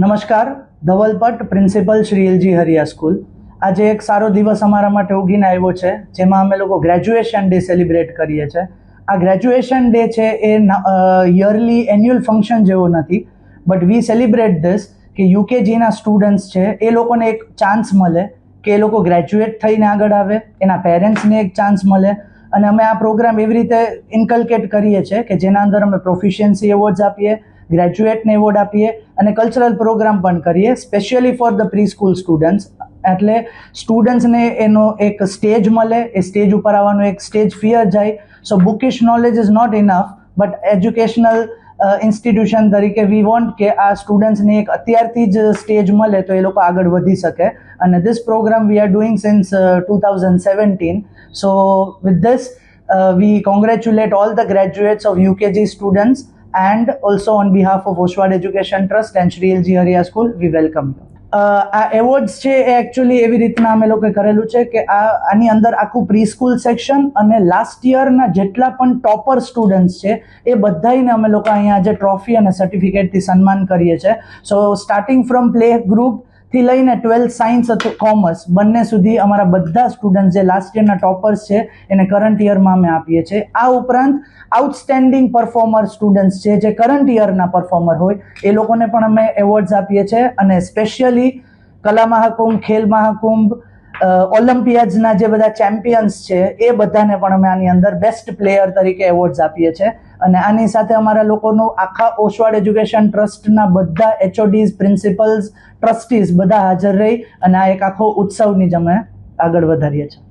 નમસ્કાર, ધવલપટ, principal Shri LG હરિયા school. આજે એક સારો દિવસ અમારા માટે ઉગીને આવ્યો છે, જેમાં અમે લોકો ગ્રેજ્યુએશન ડે સેલિબ્રેટ કરીએ છીએ. આ ગ્રેજ્યુએશન ડે છે એ યરલી એન્યુઅલ ફંક્શન જેવો નથી, બટ વી સેલિબ્રેટ ધીસ કે યુકેજીના સ્ટુડન્ટ્સ છે એ લોકોને એક ચાન્સ મળે કે એ લોકો ગ્રેજ્યુએટ થઈને આગળ આવે, એના પેરેન્ટ્સને એક ચાન્સ મળે. અને અમે આ પ્રોગ્રામ એવી રીતે ઇન્કલ્કેટ કરીએ છીએ કે જેના અંદર અમે પ્રોફિશિયન્સી એવોર્ડ્સ આપીએ, ગ્રેજ્યુએટને એવોર્ડ આપીએ અને કલ્ચરલ પ્રોગ્રામ પણ કરીએ, specially for the pre school students. એટલે સ્ટુડન્ટ્સને એનો એક સ્ટેજ મળે, એ સ્ટેજ ઉપર આવવાનું એક સ્ટેજ ફિયર જાય. So bookish knowledge is not enough, but educational institution તરીકે વી વોન્ટ કે આ સ્ટુડન્ટ્સને એક અત્યારથી જ સ્ટેજ મળે તો એ લોકો આગળ વધી શકે. અને this programme we are doing since 2017. So with this we congratulate all the graduates of UKG students, and also on behalf of Oshwad Education Trust and Shri LG Hariya School, we welcome you. આ awards છે એ actually એવી રીતના અમે લોકોએ કરેલું છે કે આની અંદર આખું પ્રી સ્કૂલ સેક્શન અને લાસ્ટ યરના જેટલા પણ ટોપર સ્ટુડન્ટ્સ છે એ બધાને અમે લોકો અહીંયા આજે ટ્રોફી અને સર્ટિફિકેટથી સન્માન કરીએ છીએ. સો સ્ટાર્ટિંગ ફ્રોમ પ્લે ગ્રુપ થી લઈને 12th સાયન્સ અથવા કોમર્સ બંને સુધી અમારા બધા સ્ટુડન્ટ જે લાસ્ટ યરના ટોપર્સ છે એને કરંટ યરમાં અમે આપીએ છીએ. આ ઉપરાંત આઉટસ્ટેન્ડિંગ પરફોર્મર સ્ટુડન્ટ્સ છે જે કરંટ યરના પરફોર્મર હોય એ લોકોને પણ અમે એવોર્ડ્સ આપીએ છીએ. અને સ્પેશિયલી કલા મહાકુંભ, ખેલ મહાકુંભ, ઓલિમ્પિયાડ્સના જે બધા ચેમ્પિયન્સ છે એ બધાને પણ અમે આની અંદર બેસ્ટ પ્લેયર તરીકે એવોર્ડ્સ આપીએ છીએ. અને આની સાથે અમારા લોકોનું આખા ઓશવાડ એજ્યુકેશન ટ્રસ્ટના બધા HODs, પ્રિન્સિપલ્સ, ટ્રસ્ટીઝ બધા હાજર રહી અને આ એક આખો ઉત્સવની જ અમે આગળ વધારીએ છીએ.